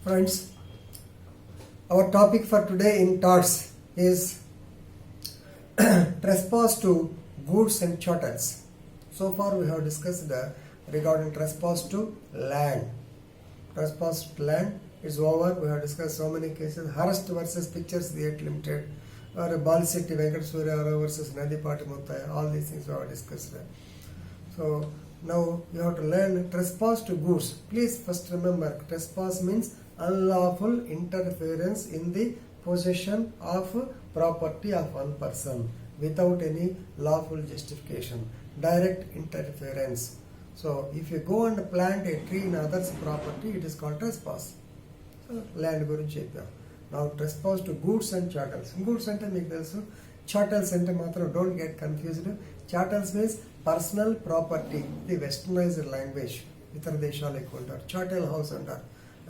Friends, our topic for today in TOTS is trespass to goods and chattels. So far we have discussed regarding trespass to land. Trespass to land is over. We have discussed so many cases. Hurst versus Pictures Theatre Limited, or Balisetti Venkat Surya versus Nadipati Muttaya. All these things we have discussed. So now you have to learn trespass to goods. Please first remember, trespass means unlawful interference in the possession of property of one person without any lawful justification. Direct interference. So if you go and plant a tree in others' property, it is called trespass. So land guరించి చెప్పాం. Now trespass to goods and chattels. Goods అంటే మీకు తెలుసు, chattels అంటే మాత్రం don't get confused. Chattels means personal property. The westernized language. ఇతర దేశాలు ఎక్కువ ఉంటారు. Chattel house అంటారు.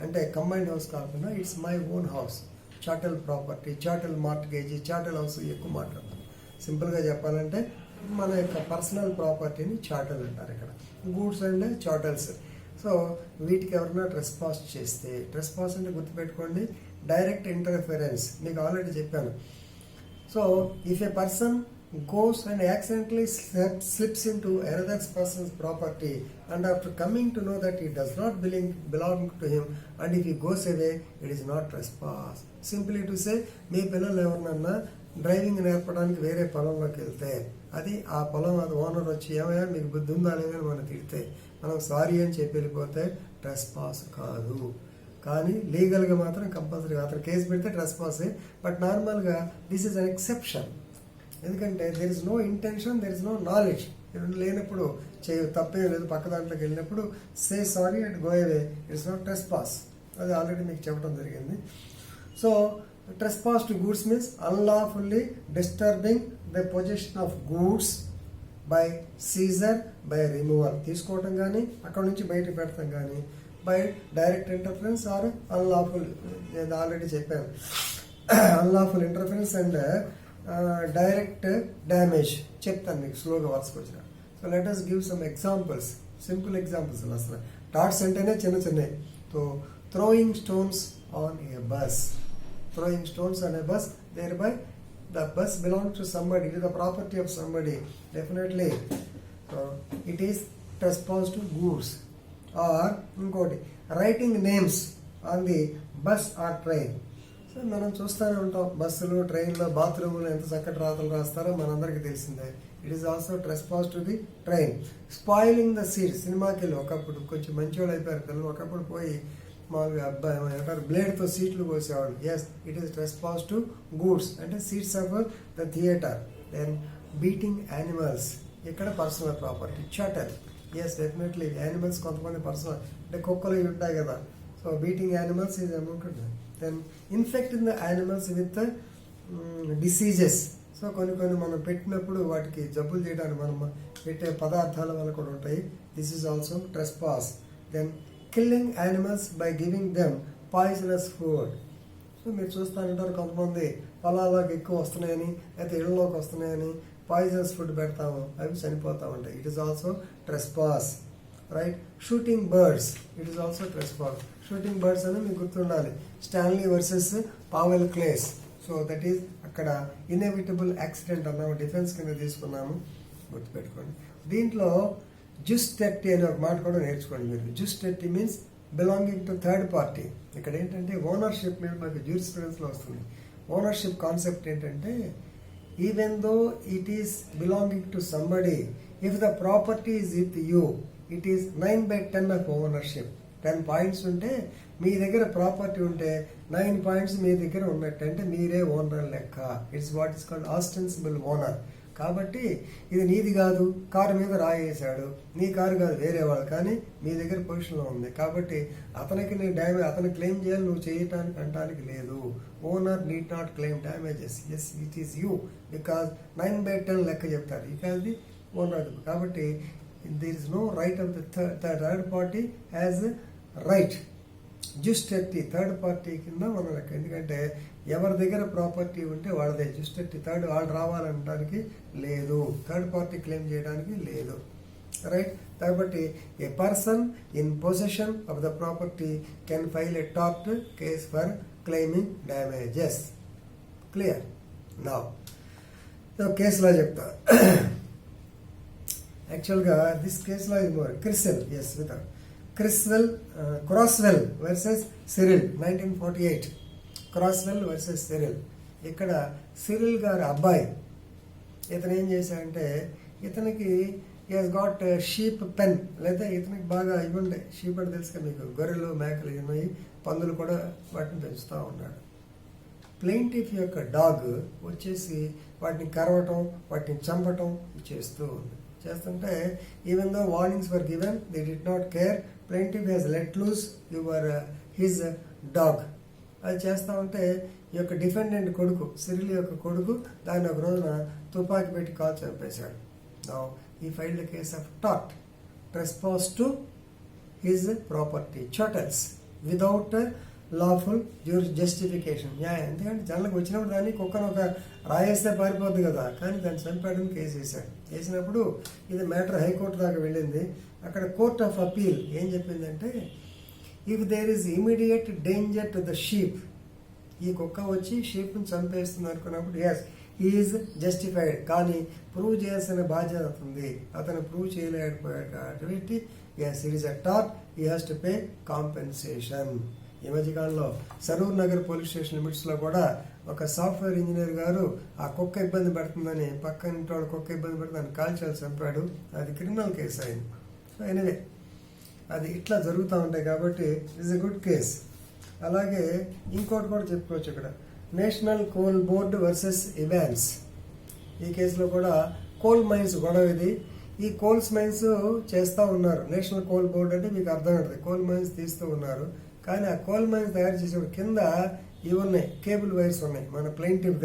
అంటే కంబైన్డ్ హౌస్ కాకుండా it's my own house. Chattel property, chattel mortgage, chattel house ఎక్కువ మాట్లాడతాం. సింపుల్గా చెప్పాలంటే మన యొక్క పర్సనల్ ప్రాపర్టీని చాటల్ అంటారు. ఇక్కడ గూడ్స్ అండ్ చాటల్స్. సో వీటికి ఎవరైనా ట్రెస్పాస్ చేస్తే, ట్రెస్పాస్ అంటే గుర్తుపెట్టుకోండి, డైరెక్ట్ ఇంటర్ఫిరెన్స్. మీకు ఆల్రెడీ చెప్పాను. So if A person goes and accidentally slips into another person's property, and after coming to know that it does not belong to him, and if he goes away, it is not trespass. Simply to say, మీ పిల్లలు ఎవరినన్నా driving నేర్పడానికి వేరే పొలంలోకి వెళ్తే, అది ఆ పొలం అది ఓనర్ వచ్చి ఏమయ్యా మీకు బుద్ధి ఉందా లేదని మనం తిడితే, మనం సారీ అని చెప్పి వెళ్ళిపోతే ట్రెస్పాస్ కాదు. కానీ లీగల్గా మాత్రం కంపల్సరీ అతను కేసు పెడితే ట్రెస్పాసే. బట్ నార్మల్గా దిస్ ఈజ్ అన్ ఎక్సెప్షన్. ఎందుకంటే there is no intention, there is no knowledge. లేనప్పుడు తప్పేం లేదు, పక్క దాంట్లోకి వెళ్ళినప్పుడు say sorry and go away, it's not trespass. అది ఆల్రెడీ మీకు చెప్పడం జరిగింది. So trespass to goods means unlawfully disturbing the possession of goods by seizure, by removal, తీసుకోవటం కానీ అక్కడ నుంచి బయటకు పెడతాం కానీ, by direct interference or unlawful. నేను ఆల్రెడీ చెప్పాను, unlawful interference and direct damage. చెప్తాను మీకు స్లోగా వరుసకు వచ్చిన. So let us give some examples, simple examples. అసలు టాట్స్ అంటేనే చిన్న చిన్నవి. So throwing stones on a bus, throwing stones on a bus, thereby the bus belong to somebody, it is the property of somebody, definitely it is trespass to goods. Or ఇంకోటి, writing names on the bus or train. మనం చూస్తూనే ఉంటాం, బస్సులు, ట్రైన్లో, బాత్రూములు ఎంత చక్కటి రాతలు రాస్తారో మనందరికీ తెలిసిందే. It is also trespass to the train. Spoiling the seats. సినిమాకి వెళ్ళి ఒకప్పుడు కొంచెం మంచివాళ్ళు అయిపోయారు పిల్లలు, ఒకప్పుడు పోయి మామూలుగా అబ్బాయి ఏమంటారు బ్లేడ్తో సీట్లు కోసేవాళ్ళు. Yes, it is trespass to goods అంటే seats of the theatre. Then beating animals, ఇక్కడ personal property. Chattel, yes definitely animals కొంతమంది పర్సనల్, అంటే కుక్కలు ఉంటాయి కదా. సో బీటింగ్ యానిమల్స్ ఇది amount. Then infecting the animals with diseases. So కొన్ని మనం పెట్టినప్పుడు వాటికి జబ్బులు చేయడానికి మనం పెట్టే పదార్థాల వల్ల కూడా ఉంటాయి. This is also trespass. Then killing animals by giving them poisonous food. So మీరు చూస్తూ ఉంటారు, కొంతమంది పొలాల్లోకి ఎక్కువ వస్తున్నాయని, అయితే ఇళ్ళలోకి వస్తున్నాయని పాయిజనస్ ఫుడ్ పెడతాము, అవి చనిపోతూ ఉంటాయి. It is also trespass. Right. Shooting birds, it is also trespass. Shooting birds అని మీకు గుర్తుండాలి, స్టాన్లీ వర్సెస్ పావెల్ క్లేస్. సో దట్ ఈస్ అక్కడ ఇన్ఎవిటబుల్ యాక్సిడెంట్ అన్నాము, డిఫెన్స్ కింద తీసుకున్నాము, గుర్తుపెట్టుకోండి. దీంట్లో జుస్టెట్టి అనే ఒక మాట కూడా నేర్చుకోండి మీరు. Jus tertii means belonging to third party. ఇక్కడ ఏంటంటే ఓనర్షిప్ మీద మనకి జ్యూరిస్ప్రుడెన్స్లో వస్తుంది. ఓనర్షిప్ కాన్సెప్ట్ ఏంటంటే, even though it is belonging to somebody, if the property is with you, it is 9/10 of ownership. 10 points ఉంటే మీ దగ్గర ప్రాపర్టీ ఉంటే 9 పాయింట్స్ మీ దగ్గర ఉన్నట్టు, అంటే మీరే ఓనర్ లెక్క. It's what is called ostensible owner. కాబట్టి ఇది నీది కాదు, కారు మీద రాయేసాడు, నీ కారు కాదు వేరే వాళ్ళు, కానీ మీ దగ్గర పొజిషన్లో ఉంది. కాబట్టి అతనికి నీ అతను క్లెయిమ్ చేయాలి, నువ్వు చేయటానికి అంటానికి లేదు. Owner need not claim damages. Yes, it is you, because 9/10 లెక్క చెప్తారు. ఇక అది ఓనర్. కాబట్టి there is no right of the third party has right. Jus tertii third party కింద మనం లెక్క. ఎందుకంటే ఎవరి దగ్గర ప్రాపర్టీ ఉంటే వాళ్ళదే జుస్టెట్టి. థర్డ్ వాళ్ళు రావాలనడానికి లేదు, థర్డ్ పార్టీ క్లెయిమ్ చేయడానికి లేదు. రైట్. కాబట్టి a person in possession of the property can file a tort case for claiming damages. Clear. నా కేసులో చెప్తా. యాక్చువల్గా దిస్ కేసులో ఇది more Cresswell, yes without Cresswell versus Sirl 1948. Cresswell versus Sirl. ఇక్కడ సిరిల్ గారి అబ్బాయి ఇతను ఏం చేశాడంటే, ఇతనికి హాస్ గాట్ షీప్ పెన్, లేదా ఇతనికి బాగా ఇవి ఉంటాయి. షీప్ అంటే తెలుసుగా మీకు, గొర్రెలు మేకలు ఉన్నాయి, పందులు కూడా వాటిని పెంచుతూ ఉన్నాడు. ప్లెయింటిఫ్ యొక్క డాగ్ వచ్చేసి వాటిని కరవటం, వాటిని చంపటం చేస్తూ ఉంది. చేస్తుంటే even though warnings were given, they did not care. Plaintiff has let loose his dog. అది చేస్తూ ఉంటే ఈ యొక్క డిఫెండెంట్ కొడుకు, సిరిల్ యొక్క కొడుకు, దాన్ని ఒక రోజున తుపాకీ పెట్టి కాల్ చంపేశాడు. Now he filed a case of tort, trespass to his property, chattels, without lawful justification. ఎందుకంటే జనాలకు వచ్చినప్పుడు దాన్ని కుక్కను ఒక రాయేస్తే పారిపోద్ది కదా, కానీ దాన్ని చంపాడని కేసు వేశాడు. వేసినప్పుడు ఇది మ్యాటర్ హైకోర్టు దాకా వెళ్ళింది. అక్కడ కోర్ట్ ఆఫ్ అపీల్ ఏం చెప్పిందంటే, if there is immediate danger to the sheep, ఈ కుక్క వచ్చి షీప్ని చంపేస్తుంది అనుకున్నప్పుడు ఎస్ ఈజ్ జస్టిఫైడ్. కానీ ప్రూవ్ చేయాల్సిన బాధ్యత ఉంది, అతను ప్రూవ్ చేయలేకపోయాడు కాబట్టి yes it is a tort, he has to pay compensation. ఈ మధ్యకాలంలో సరూర్ నగర్ పోలీస్ స్టేషన్ లిమిట్స్లో కూడా ఒక సాఫ్ట్వేర్ ఇంజనీర్ గారు ఆ కుక్క ఇబ్బంది పెడుతుందని, పక్కన ఇంటి వాడు కుక్క ఇబ్బంది పెడుతుందని కాల్చాలి చంపాడు. అది క్రిమినల్ కేసు అయింది. సో ఎనివే అది ఇట్లా జరుగుతూ ఉంటాయి కాబట్టి ఇట్స్ ఎ గుడ్ కేస్. అలాగే ఇంకోటి కూడా చెప్పుకోవచ్చు ఇక్కడ, national Coal board versus Evans. ఈ కేసులో కూడా కోల్ మైన్స్ గొడవ ఇది. ఈ కోల్స్ మైన్స్ చేస్తూ ఉన్నారు. నేషనల్ కోల్ బోర్డు అంటే మీకు అర్థమవుతుంది, కోల్ మైన్స్ తీస్తూ ఉన్నారు. కానీ ఆ కోల్ మైన్స్ తయారు చేసేప్పుడు కింద ఇవి ఉన్నాయి, కేబుల్ వైర్స్ ఉన్నాయి. మన ప్లెయింటిఫ్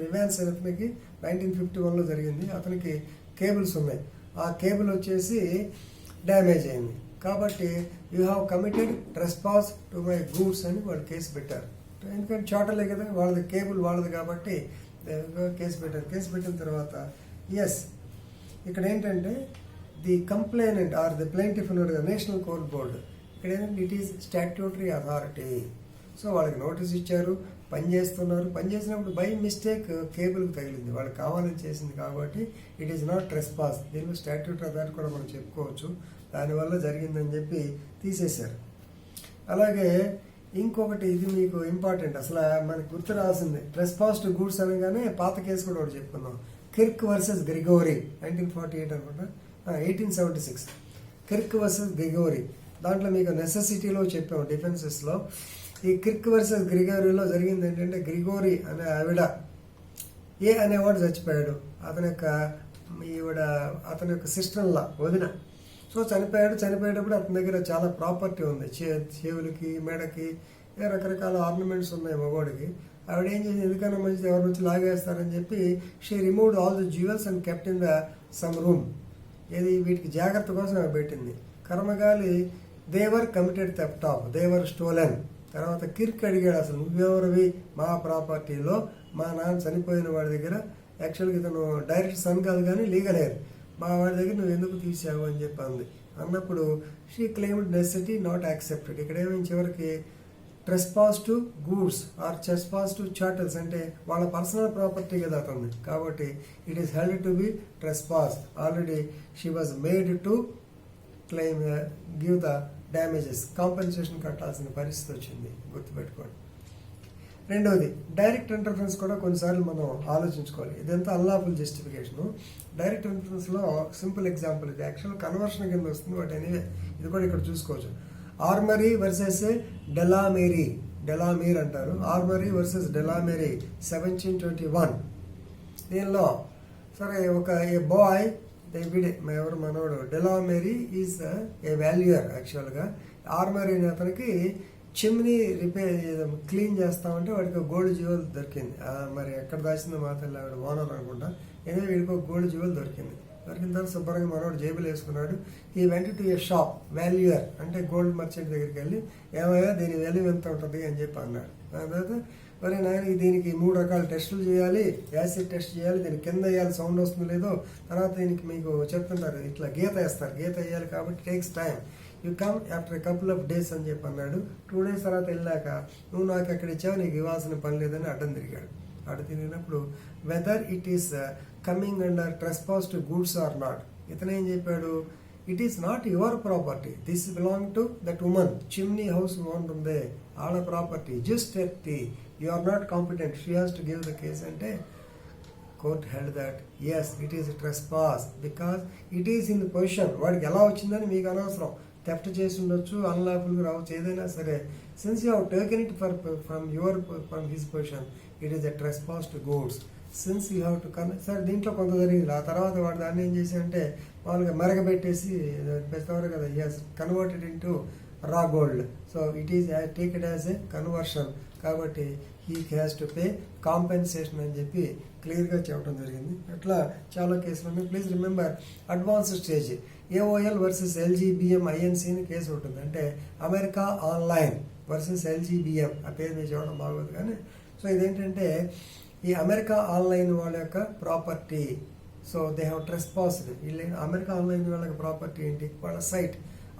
ఇవాన్స్ అతనికి 1951లో జరిగింది. అతనికి కేబుల్స్ ఉన్నాయి. ఆ కేబుల్ వచ్చేసి డ్యామేజ్ అయింది. కాబట్టి you have committed trespass to my goods అని వాళ్ళు కేసు పెట్టారు. ఎందుకంటే చాటలే కదా, వాళ్ళది కేబుల్ వాళ్ళది కాబట్టి కేసు పెట్టారు. కేసు పెట్టిన తర్వాత ఎస్ ఇక్కడ ఏంటంటే the complainant or the plaintiff ఉన్నాడు కదా, నేషనల్ కోల్ బోర్డు, ఇక్కడ ఏంటంటే it is statutory authority. So వాళ్ళకి నోటీస్ ఇచ్చారు, పనిచేస్తున్నారు. పనిచేసినప్పుడు బై మిస్టేక్ కేబుల్కి తగిలింది, వాళ్ళు కావాలని చేసింది కాబట్టి ఇట్ ఈస్ నాట్ ట్రెస్పాస్. దీనిలో స్టాట్యూటరీ అథారిటీ కూడా మనం చెప్పుకోవచ్చు. దానివల్ల జరిగిందని చెప్పి తీసేశారు. అలాగే ఇంకొకటి, ఇది మీకు ఇంపార్టెంట్, అసలు మనకు గుర్తు రావాల్సింది, ట్రెస్పాస్ టు గూడ్స్ అనగానే పాత కేసు కూడా ఒకటి చెప్పుకుందాం. కిర్క్ వర్సెస్ గ్రిగోరీ 1948 అనుకుంటా, 1876. Kirk versus Gregory. దాంట్లో మీకు నెసెసిటీలో చెప్పాము డిఫెన్సెస్లో. ఈ కిర్క్ వర్సెస్ గ్రిగోరీలో జరిగింది ఏంటంటే, గ్రిగోరీ అనే ఆవిడ ఏ అనేవాడు చచ్చిపోయాడు. అతని యొక్క సిస్టర్లా వదిన. సో చనిపోయేటప్పుడు అతని దగ్గర చాలా ప్రాపర్టీ ఉంది, చెవులకి, మెడకి, రకరకాల ఆర్నమెంట్స్ ఉన్నాయి మగవాడికి. ఆవిడ ఏం చేసింది, ఎందుకన్నా మంచిది ఎవరి నుంచి లాగేస్తారని చెప్పి she removed all the jewels and kept in the some room. ఏది వీటికి జాగ్రత్త కోసం ఆమె పెట్టింది. కర్మగాలి they were committed theft of, they were stolen. తర్వాత కిర్క్ అడిగాడు, అసలు నువ్వెవరివి మా ప్రాపర్టీలో, మా నాన్న చనిపోయిన వాడి దగ్గర, యాక్చువల్గా ఇతను డైరెక్ట్ సన్ కాదు కానీ లీగల్ హెయిర్, మా వాడి దగ్గర నువ్వు ఎందుకు తీసావు అని చెప్పి అంది. అన్నప్పుడు she claimed necessity not accepted. ఇక్కడ ఏమైంది చివరికి, trespass to goods or trespass to chattels అంటే వాళ్ళ పర్సనల్ ప్రాపర్టీ కదా అతన్ని, కాబట్టి it is held to be trespass. Already she was made to claim give the damages, compensation కట్టాల్సిన పరిస్థితి వచ్చింది, గుర్తుపెట్టుకోండి. రెండవది, డైరెక్ట్ ఇంటర్ఫరెన్స్ కూడా కొన్నిసార్లు మనం ఆలోచించుకోవాలి. ఇదంతా unlawful justification. Direct ఇంటర్ఫరెన్స్లో simple example ఇది, యాక్చువల్ కన్వర్షన్ కింద వస్తుంది, బట్ ఎనీవే ఇది కూడా ఇక్కడ చూసుకోవచ్చు. ఆర్మరీ వర్సెస్ డెలామీర్ అంటారు. Armory versus Delamirie 1721. దీనిలో సరే ఏ బాయ్ ఎవరు మనోడు డెలామేరీ ఈజ్ ఏ వాల్యూయర్. యాక్చువల్గా ఆర్మరీ అనే అతనికి చిమ్నీ క్లీన్ చేస్తామంటే వాడికి గోల్డ్ జ్యువెల్ దొరికింది. మరి ఎక్కడ దాచిందో మాత్రం ఆవిడ ఓనర్ అనుకుంటా. ఏదో వీడికి ఒక గోల్డ్ జ్యువెల్ దొరికిన తర్వాత శుభ్రంగా మనోడు జేబులు వేసుకున్నాడు. ఈ went to A shop, valuer అంటే గోల్డ్ మర్చెంట్ దగ్గరికి వెళ్ళి, ఏమయ్యా దీని వాల్యూ ఎంత ఉంటుంది అని చెప్పి అన్నాడు. దాని తర్వాత మరి నాయన దీనికి 3 రకాల టెస్టులు చేయాలి, యాసిడ్ టెస్ట్ చేయాలి, దీనికి కింద వేయాలి, సౌండ్ వస్తుందో లేదో, తర్వాత దీనికి మీకు చెప్తుంటారు ఇట్లా గీత వేస్తారు, గీత వేయాలి కాబట్టి takes time, you come after a couple of days అని చెప్పి అన్నాడు. 2 days తర్వాత వెళ్ళాక నువ్వు నాకు ఎక్కడ ఇచ్చావు, నీకు ఇవ్వాల్సిన పని లేదని అడ్డం తిరిగాడు. అడ్డు తిరిగినప్పుడు whether it is coming under trespass to goods or not, ఇతనేం చెప్పాడు, it is not your property, this belong to that woman, chimney house owner ఉందే ఆడ ప్రాపర్టీ, జస్ట్ ఎత్తి, you are not competent, she has to give the case అంటే court held that yes it is trespass because it is in the position. వాడికి ఎలా వచ్చిందని మీకు అనవసరం, theft చేసి ఉండొచ్చు, అన్లాఫుల్గా రావచ్చు, ఏదైనా సరే, since you have taken it from his position it is a trespass to goods. Since you have to సరే దీంట్లో కొంత జరిగింది. ఆ తర్వాత వాడు దాన్ని ఏం చేసి అంటే మామూలుగా మరగబెట్టేసి పెడతారు కదా, yes converted into raw gold, so it is taked as a conversion, కాబట్టి he has to pay compensation అని చెప్పి క్లియర్గా చెప్పడం జరిగింది. అట్లా చాలా కేసులు ఉన్నాయి. Please remember advance stage AOL versus LGBM INC అని కేసు ఉంటుంది, అంటే అమెరికా ఆన్లైన్ వర్సెస్ ఎల్జీబీఎం, ఆ పేరు మీద చూడడం బాగోదు కానీ. సో ఇదేంటంటే ఈ అమెరికా ఆన్లైన్ వాళ్ళ యొక్క ప్రాపర్టీ, సో దే హ్యావ్ ట్రెస్పాస్డ్. వీళ్ళు అమెరికా ఆన్లైన్ వాళ్ళ ప్రాపర్టీ ఏంటి, వాళ్ళ సైట్,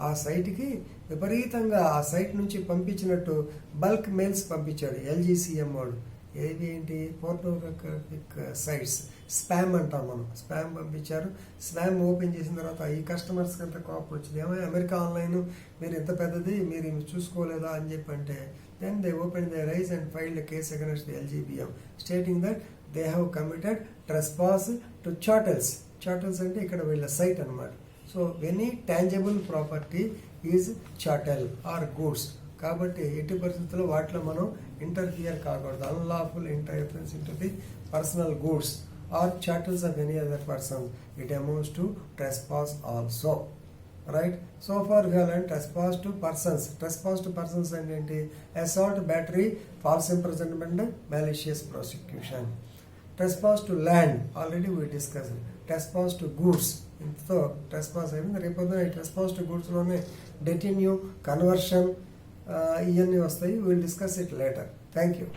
ఆ సైట్కి విపరీతంగా ఆ సైట్ నుంచి పంపించినట్టు బల్క్ మెయిల్స్ పంపించాడు ఎల్జీసీఎం వాడు. ఏవి ఏంటి, పోర్నోగ్రఫిక్ సైట్స్, స్పామ్ అంటాం మనం, స్పామ్ పంపించారు. స్పామ్ ఓపెన్ చేసిన తర్వాత ఈ కస్టమర్స్కి అంత కోపం వచ్చింది, ఏమో అమెరికా ఆన్లైన్ మీరు ఇంత పెద్దది మీరు చూసుకోలేదా అని చెప్పి అంటే, then they opened their eyes and filed a case against the LGBM stating that they have committed trespass to Chattels. Chattels అంటే ఇక్కడ వీళ్ళ సైట్ అన్నమాట. So any tangible property is chattel or goods, కాబట్టి ఎట్టి పరిస్థితుల్లో వాటిలో మనం ఇంటర్ఫియర్ కాకూడదు. Unlawful interference into the personal goods or chattels of any other person, it amounts to trespass also. Right? So far we have learned trespass to persons. Trespass to persons and assault, battery, false imprisonment, malicious prosecution. Trespass to land, already we discussed. Trespass to goods. So trespass ayindi repoduna trespass to goods lone detinue, conversion ఇవన్నీ వస్తాయి. We will discuss it later. Thank you.